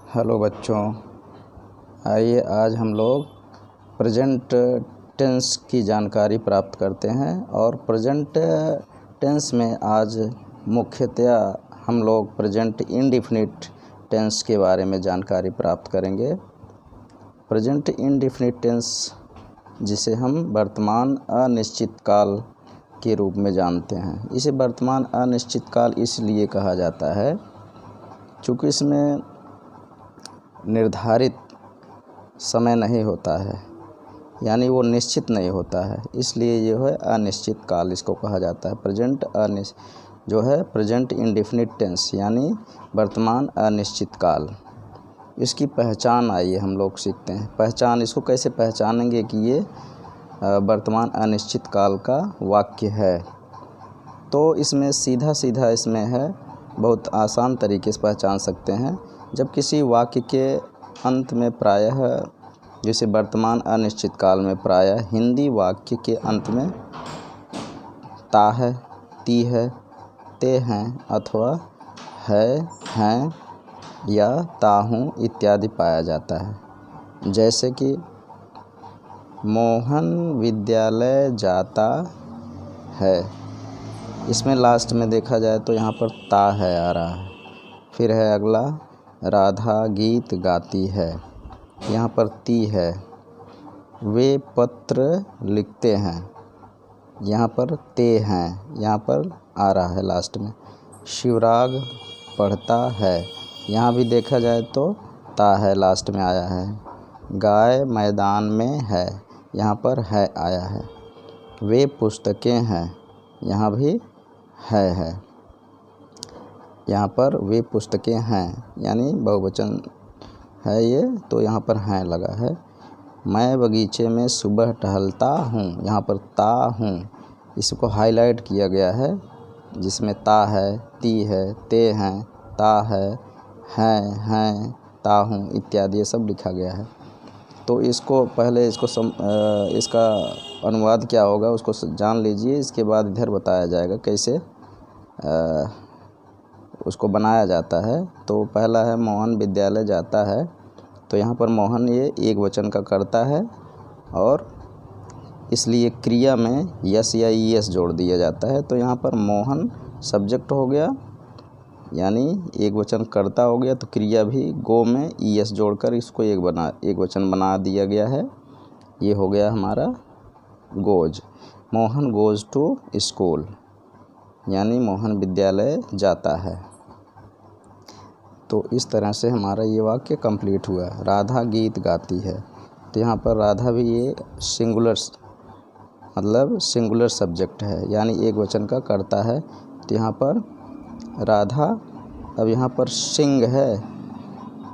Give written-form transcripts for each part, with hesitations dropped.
Hello बच्चों, आइए आज हम लोग प्रेजेंट टेंस की जानकारी प्राप्त करते हैं। और प्रेजेंट टेंस में आज मुख्यतया हम लोग प्रेजेंट इंडेफिनिट टेंस के बारे में जानकारी प्राप्त करेंगे। प्रेजेंट इंडेफिनिट टेंस, जिसे हम वर्तमान अनिश्चित काल के रूप में जानते हैं, इसे वर्तमान अनिश्चित काल इसलिए कहा जाता है क्योंकि इसमें निर्धारित समय नहीं होता है, यानी वो निश्चित नहीं होता है, इसलिए ये है अनिश्चित काल इसको कहा जाता है। प्रेजेंट इंडेफिनिट टेंस यानी वर्तमान अनिश्चित काल। इसकी पहचान आइए हम लोग सीखते हैं। पहचान इसको कैसे पहचानेंगे कि ये वर्तमान अनिश्चित काल का वाक्य है। तो इसमें सीधा इसमें है, बहुत आसान तरीके से पहचान सकते हैं। जब किसी वाक्य के अंत में प्रायः, जैसे वर्तमान अनिश्चित काल में प्रायः हिंदी वाक्य के अंत में ता है, ती है, ते हैं अथवा है, हैं या ता हूँ इत्यादि पाया जाता है। जैसे कि मोहन विद्यालय जाता है, इसमें लास्ट में देखा जाए तो यहाँ पर ता है आ रहा है। फिर है अगला, राधा गीत गाती है, यहाँ पर ती है। वे पत्र लिखते हैं, यहाँ पर ते हैं, यहाँ पर आ रहा है लास्ट में। शिवराग पढ़ता है, यहाँ भी देखा जाए तो ता है लास्ट में आया है। गाय मैदान में है, यहाँ पर है आया है। वे पुस्तकें हैं, यहाँ भी है। यहाँ पर वे पुस्तकें हैं यानी बहुवचन है ये, तो यहाँ पर हैं लगा है। मैं बगीचे में सुबह टहलता हूँ, यहाँ पर ता हूँ इसको हाईलाइट किया गया है, जिसमें ता है, ती है, ते हैं, ता है, हैं, ता हूँ इत्यादि ये सब लिखा गया है। तो इसको पहले इसका अनुवाद क्या होगा उसको जान लीजिए, इसके बाद इधर बताया जाएगा कैसे उसको बनाया जाता है। तो पहला है मोहन विद्यालय जाता है, तो यहाँ पर मोहन ये एक वचन का कर्ता है और इसलिए क्रिया में यस या ईएस जोड़ दिया जाता है। तो यहाँ पर मोहन सब्जेक्ट हो गया यानी एक वचन कर्ता हो गया, तो क्रिया भी गो में ईएस जोड़कर इसको एक वचन बना दिया गया है। ये हो गया हमारा goes. Mohan goes to school यानी मोहन विद्यालय जाता है। तो इस तरह से हमारा ये वाक्य कंप्लीट हुआ। राधा गीत गाती है, तो यहाँ पर राधा भी ये सिंगुलर सब्जेक्ट है यानी एक वचन का कर्ता है। तो यहाँ पर राधा, अब यहाँ पर सिंग है,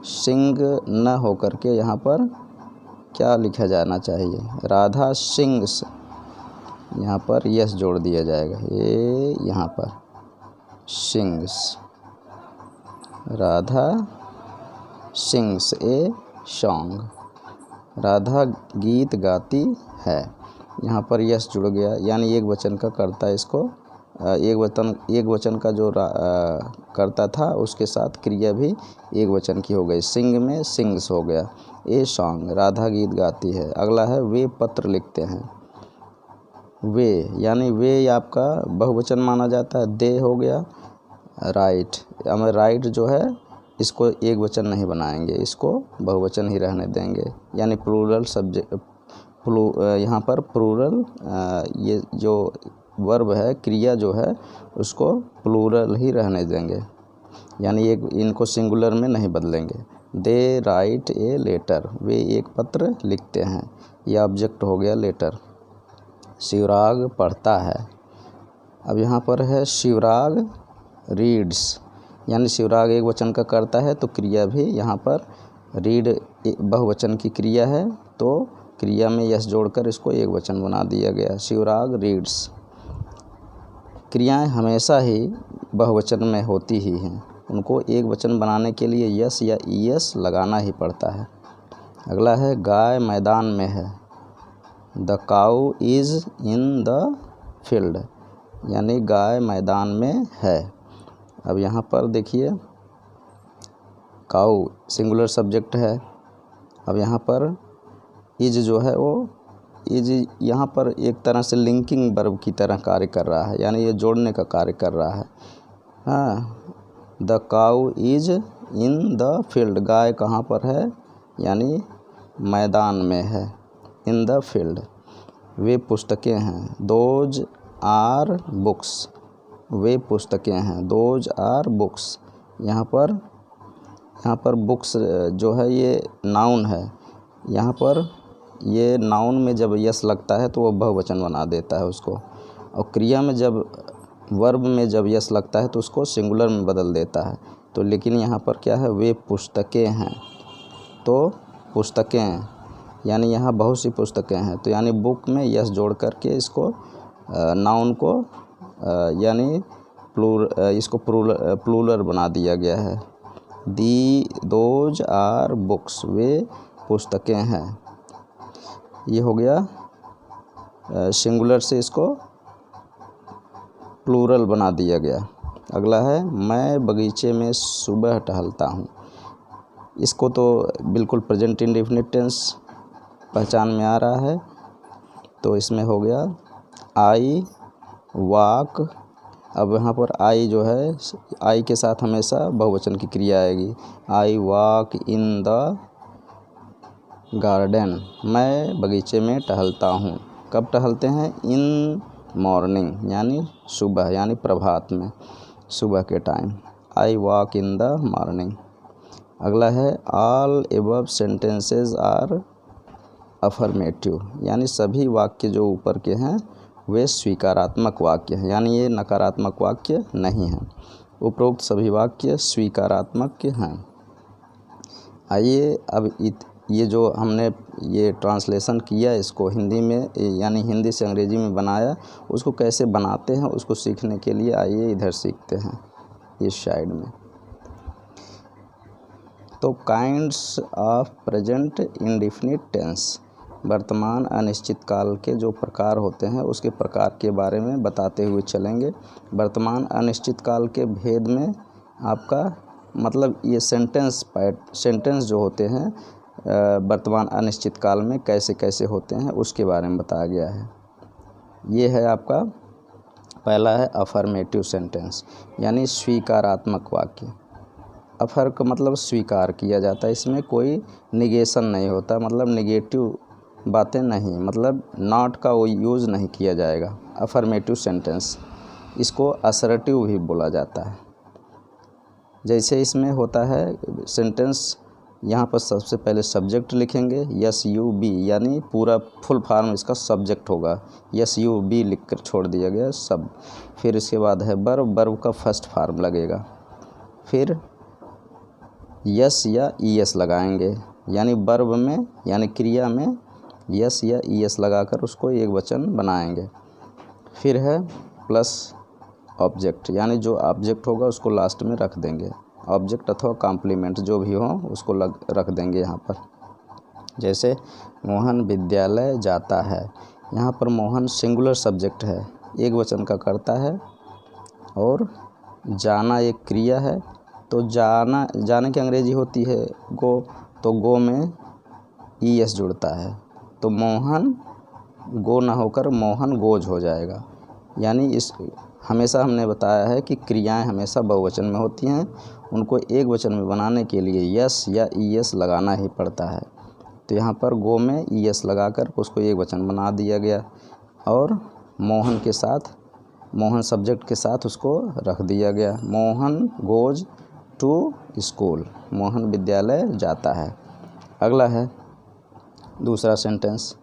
सिंग न होकर के यहाँ पर क्या लिखा जाना चाहिए, राधा सिंग्स, यहाँ पर यस जोड़ दिया जाएगा। ये यहाँ पर sings, Radha sings a song, Radha गीत गाती है, यहाँ पर यस जुड़ गया यानी एक वचन का कर्ता। इसको एक वचन का जो कर्ता था उसके साथ क्रिया भी एक वचन की हो गई। सिंग में सिंग्स हो गया। ए सॉन्ग, राधा गीत गाती है। अगला है वे पत्र लिखते हैं। वे यानी वे आपका बहुवचन माना जाता है, दे हो गया। राइट, हमें राइट जो है इसको एक वचन नहीं बनाएंगे, इसको बहुवचन ही रहने देंगे यानी प्लूरल सब्जेक्ट। यहाँ पर प्लूरल ये जो वर्ब है, क्रिया जो है उसको प्लूरल ही रहने देंगे यानी इनको सिंगुलर में नहीं बदलेंगे। दे राइट ए लेटर, वे एक पत्र लिखते हैं, यह ऑब्जेक्ट हो गया लेटर। शिवराग पढ़ता है, अब यहाँ पर है शिवराग रीड्स यानी शिवराग एक वचन का करता है, तो क्रिया भी यहाँ पर रीड बहुवचन की क्रिया है, तो क्रिया में यस जोड़कर इसको एक वचन बना दिया गया। शिवराग रीड्स। क्रियाएं हमेशा ही बहुवचन में होती ही हैं, उनको एक वचन बनाने के लिए यस या ईएस लगाना ही पड़ता है। अगला है गाय मैदान में है, the cow is in the field यानी गाय मैदान में है। अब यहाँ पर देखिए काऊ सिंगुलर सब्जेक्ट है। अब यहाँ पर इज जो है वो इज यहाँ पर एक तरह से लिंकिंग वर्ब की तरह कार्य कर रहा है, यानी ये जोड़ने का कार्य कर रहा है। हाँ, the cow is in the field, गाय कहाँ पर है, यानी मैदान में है, इन द फील्ड। वे पुस्तकें हैं, दोज आर बुक्स, वे पुस्तकें हैं, दोज आर बुक्स। यहाँ पर बुक्स जो है ये नाउन है। यहाँ पर ये नाउन में जब यस लगता है तो वो बहुवचन बना देता है उसको, और क्रिया में जब वर्ब में जब यस लगता है तो उसको सिंगुलर में बदल देता है। तो लेकिन यहाँ पर क्या है, वे पुस्तकें हैं, तो पुस्तकें यानी यहाँ बहुत सी पुस्तकें हैं, तो यानी बुक में यस जोड़ करके इसको नाउन को यानी इसको प्लूरल बना दिया गया है। दोज आर बुक्स, वे पुस्तकें हैं। ये हो गया सिंगुलर से इसको प्लूरल बना दिया गया। अगला है मैं बगीचे में सुबह टहलता हूँ। इसको तो बिल्कुल प्रेजेंट इंडेफिनिट टेंस पहचान में आ रहा है, तो इसमें हो गया आई वॉक। अब यहाँ पर आई जो है, आई के साथ हमेशा बहुवचन की क्रिया आएगी। आई वॉक इन द गार्डन, मैं बगीचे में टहलता हूँ। कब टहलते हैं, इन मॉर्निंग यानी सुबह, यानी प्रभात में, सुबह के time. I walk in the morning. अगला है all above sentences are affirmative, यानी सभी वाक्य जो ऊपर के हैं वे स्वीकारात्मक वाक्य हैं, यानी ये नकारात्मक वाक्य नहीं हैं। उपरोक्त सभी वाक्य स्वीकारात्मक हैं। आइए अब ये जो हमने ये ट्रांसलेशन किया इसको हिंदी में, यानी हिंदी से अंग्रेजी में बनाया, उसको कैसे बनाते हैं उसको सीखने के लिए आइए इधर सीखते हैं इस साइड में। तो kinds of present indefinite tense, वर्तमान अनिश्चित काल के जो प्रकार होते हैं उसके प्रकार के बारे में बताते हुए चलेंगे। वर्तमान अनिश्चित काल के भेद में आपका मतलब ये सेंटेंस जो होते हैं वर्तमान अनिश्चित काल में कैसे कैसे होते हैं उसके बारे में बताया गया है। ये है आपका पहला है अफर्मेटिव सेंटेंस, यानी स्वीकारात्मक वाक्य। अफर का मतलब स्वीकार किया जाता है, इसमें कोई निगेशन नहीं होता, मतलब निगेटिव बातें नहीं, मतलब नॉट का वो यूज़ नहीं किया जाएगा। अफर्मेटिव सेंटेंस, इसको असर्टिव भी बोला जाता है। जैसे इसमें होता है सेंटेंस, यहाँ पर सबसे पहले सब्जेक्ट लिखेंगे SUB, यानी पूरा फुल फॉर्म इसका सब्जेक्ट होगा, SUB लिख कर छोड़ दिया गया सब। फिर इसके बाद है वर्ब का फर्स्ट फॉर्म लगेगा, फिर यस या ES लगाएंगे, यानी वर्ब में यानी क्रिया में यस या ES लगाकर उसको एक वचन बनाएंगे। फिर है प्लस ऑब्जेक्ट, यानी जो ऑब्जेक्ट होगा उसको लास्ट में रख देंगे, ऑब्जेक्ट अथवा कॉम्प्लीमेंट जो भी हो उसको रख देंगे यहाँ पर। जैसे मोहन विद्यालय जाता है, यहाँ पर मोहन सिंगुलर सब्जेक्ट है, एक वचन का करता है, और जाना एक क्रिया है, तो जाने की अंग्रेजी होती है गो, तो गो में ES जुड़ता है, तो मोहन गो ना होकर मोहन गोज हो जाएगा। यानी इस हमेशा हमने बताया है कि क्रियाएं हमेशा बहुवचन में होती हैं, उनको एक वचन में बनाने के लिए यस या ES लगाना ही पड़ता है। तो यहाँ पर गो में ES लगाकर उसको एक वचन बना दिया गया, और मोहन के साथ, मोहन सब्जेक्ट के साथ उसको रख दिया गया। Mohan goes to school, Mohan विद्यालय जाता है। अगला है दूसरा सेंटेंस।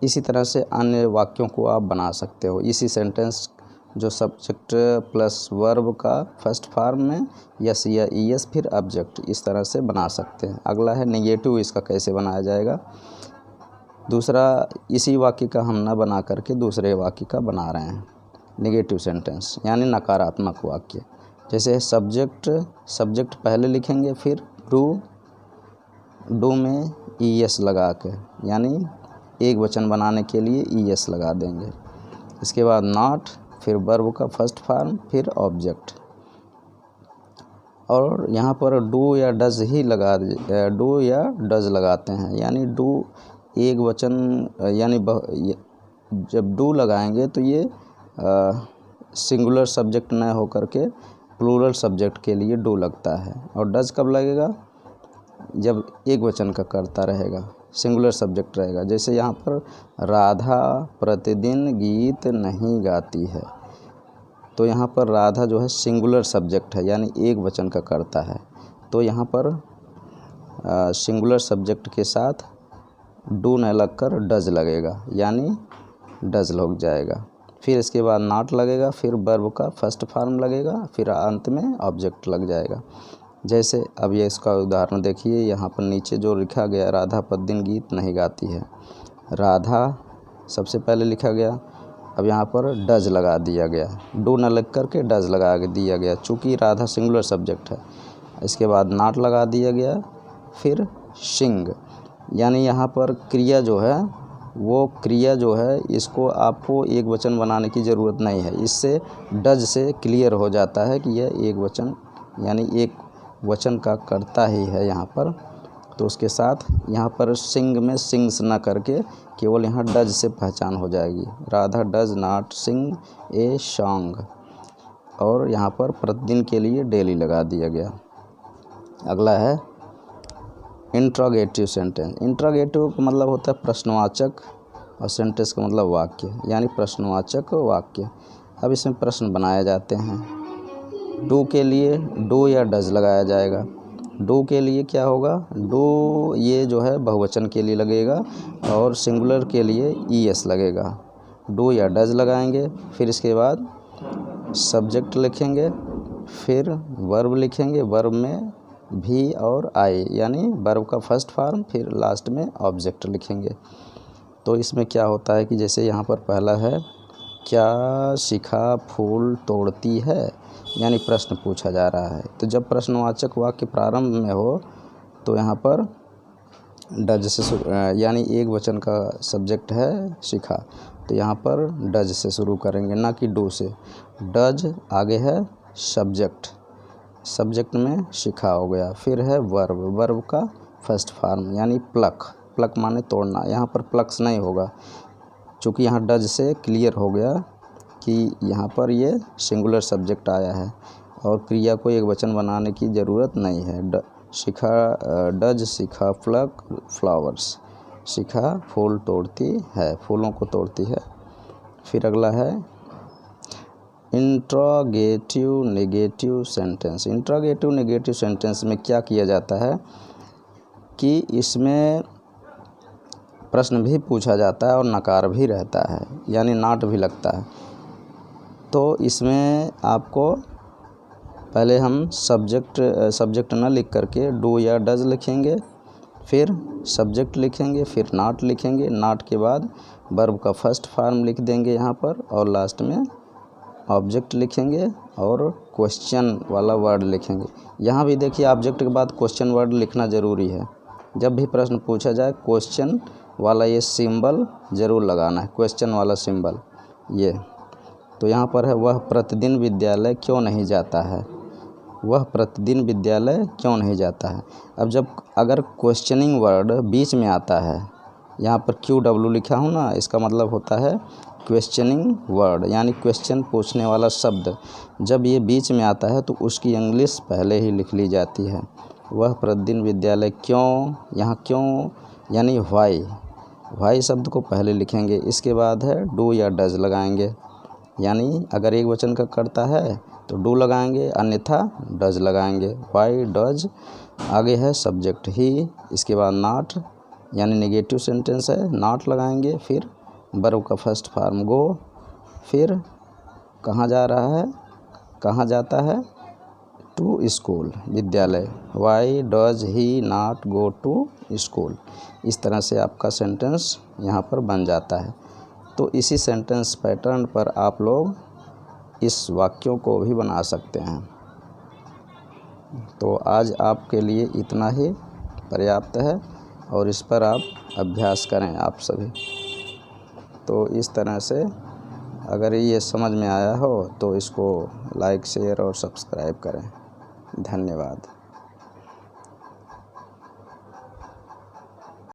इसी तरह से अन्य वाक्यों को आप बना सकते हो, इसी सेंटेंस जो सब्जेक्ट प्लस वर्ब का फर्स्ट फॉर्म में यस या ES फिर ऑब्जेक्ट, इस तरह से बना सकते हैं। अगला है नेगेटिव, इसका कैसे बनाया जाएगा। दूसरा इसी वाक्य का हम ना बना करके दूसरे वाक्य का बना रहे हैं नेगेटिव सेंटेंस, यानी नकारात्मक वाक्य। जैसे सब्जेक्ट पहले लिखेंगे, फिर डू में ES लगा के, यानी एक वचन बनाने के लिए ES लगा देंगे। इसके बाद नॉट, फिर वर्ब का फर्स्ट फॉर्म, फिर ऑब्जेक्ट। और यहाँ पर डू या डज ही डू या डज लगाते हैं, यानी डू एक वचन यानी जब डू लगाएंगे तो ये सिंगुलर सब्जेक्ट न हो करके प्लूरल सब्जेक्ट के लिए डू लगता है। और डज कब लगेगा? जब एक वचन का कर्ता रहेगा, सिंगुलर सब्जेक्ट रहेगा। जैसे यहाँ पर राधा प्रतिदिन गीत नहीं गाती है, तो यहाँ पर राधा जो है सिंगुलर सब्जेक्ट है, यानी एक वचन का कर्ता है। तो यहाँ पर सिंगुलर सब्जेक्ट के साथ डू न लगकर डज लगेगा, यानी डज लग जाएगा। फिर इसके बाद नॉट लगेगा, फिर वर्ब का फर्स्ट फॉर्म लगेगा, फिर अंत में ऑब्जेक्ट लग जाएगा। जैसे अब ये इसका उदाहरण देखिए, यहाँ पर नीचे जो लिखा गया राधा प्रतिदिन गीत नहीं गाती है, राधा सबसे पहले लिखा गया, अब यहाँ पर डज लगा दिया गया, डू न लग करके डज लगा दिया गया, चूँकि राधा सिंगुलर सब्जेक्ट है। इसके बाद नॉट लगा दिया गया, फिर सिंग, यानी यहाँ पर क्रिया जो है इसको आपको एक वचन बनाने की ज़रूरत नहीं है। इससे डज से क्लियर हो जाता है कि यह एक वचन यानी एक वचन का कर्ता ही है यहाँ पर। तो उसके साथ यहाँ पर सिंग में सिंग्स ना करके केवल यहाँ डज से पहचान हो जाएगी। Radha does not sing a song, और यहाँ पर प्रतिदिन के लिए डेली लगा दिया गया। अगला है इंट्रोगेटिव सेंटेंस। इंट्रोगेटिव का मतलब होता है प्रश्नवाचक, और सेंटेंस का मतलब वाक्य, यानी प्रश्नवाचक वाक्य। अब इसमें प्रश्न बनाए जाते हैं। डू के लिए डू या डज लगाया जाएगा। डू के लिए क्या होगा? डू ये जो है बहुवचन के लिए लगेगा, और सिंगुलर के लिए ईएस लगेगा। डू या डज लगाएंगे, फिर इसके बाद सब्जेक्ट लिखेंगे, फिर वर्ब लिखेंगे, वर्ब में भी और आई, यानी वर्ब का फर्स्ट फॉर्म, फिर लास्ट में ऑब्जेक्ट लिखेंगे। तो इसमें क्या होता है कि जैसे यहाँ पर पहला है, क्या शिखा फूल तोड़ती है, यानी प्रश्न पूछा जा रहा है। तो जब प्रश्नवाचक वाक्य प्रारंभ में हो तो यहाँ पर डज से यानी एक वचन का सब्जेक्ट है शिखा, तो यहाँ पर डज से शुरू करेंगे, ना कि डू से। डज आगे है सब्जेक्ट, सब्जेक्ट में शिखा हो गया, फिर है वर्ब, वर्ब का फर्स्ट फॉर्म यानी प्लक, प्लक माने तोड़ना। यहाँ पर प्लक्स नहीं होगा, चूँकि यहाँ डज से क्लियर हो गया कि यहाँ पर ये सिंगुलर सब्जेक्ट आया है और क्रिया को एक वचन बनाने की ज़रूरत नहीं है। डज शिखा प्लक फ्लावर्स, शिखा फूल तोड़ती है, फूलों को तोड़ती है। फिर अगला है interrogative negative sentence. Interrogative negative sentence में क्या किया जाता है कि इसमें प्रश्न भी पूछा जाता है और नकार भी रहता है, यानी नॉट भी लगता है। तो इसमें आपको पहले हम सब्जेक्ट न लिख करके डू या डज लिखेंगे, फिर सब्जेक्ट लिखेंगे, फिर नॉट लिखेंगे, नॉट के बाद वर्ब का फर्स्ट फॉर्म लिख देंगे यहाँ पर, और लास्ट में ऑब्जेक्ट लिखेंगे और क्वेश्चन वाला वर्ड लिखेंगे। यहाँ भी देखिए ऑब्जेक्ट के बाद क्वेश्चन वर्ड लिखना ज़रूरी है। जब भी प्रश्न पूछा जाए क्वेश्चन वाला ये सिंबल ज़रूर लगाना है, क्वेश्चन वाला सिंबल ये। तो यहाँ पर है, वह प्रतिदिन विद्यालय क्यों नहीं जाता है, वह प्रतिदिन विद्यालय क्यों नहीं जाता है। अब अगर क्वेश्चनिंग वर्ड बीच में आता है, यहाँ पर QW लिखा हूँ ना, इसका मतलब होता है क्वेश्चनिंग वर्ड, यानी क्वेश्चन पूछने वाला शब्द। जब ये बीच में आता है तो उसकी इंग्लिश पहले ही लिख ली जाती है। वह प्रतिदिन विद्यालय क्यों, यहाँ क्यों यानी वाई शब्द को पहले लिखेंगे, इसके बाद है डू या डज लगाएंगे, यानी अगर एक वचन का कर्ता है तो डू लगाएंगे, अन्यथा डज लगाएंगे। वाई डज, आगे है सब्जेक्ट ही, इसके बाद नॉट यानी नेगेटिव सेंटेंस है, नॉट लगाएंगे, फिर वर्ब का फर्स्ट फॉर्म गो, फिर कहाँ जा रहा है, कहाँ जाता है, टू स्कूल विद्यालय। Why does he not go to school. इस तरह से आपका सेंटेंस यहाँ पर बन जाता है। तो इसी सेंटेंस पैटर्न पर आप लोग इस वाक्यों को भी बना सकते हैं। तो आज आपके लिए इतना ही पर्याप्त है, और इस पर आप अभ्यास करें आप सभी। तो इस तरह से अगर ये समझ में आया हो तो इसको लाइक, शेयर और सब्सक्राइब करें। धन्यवाद।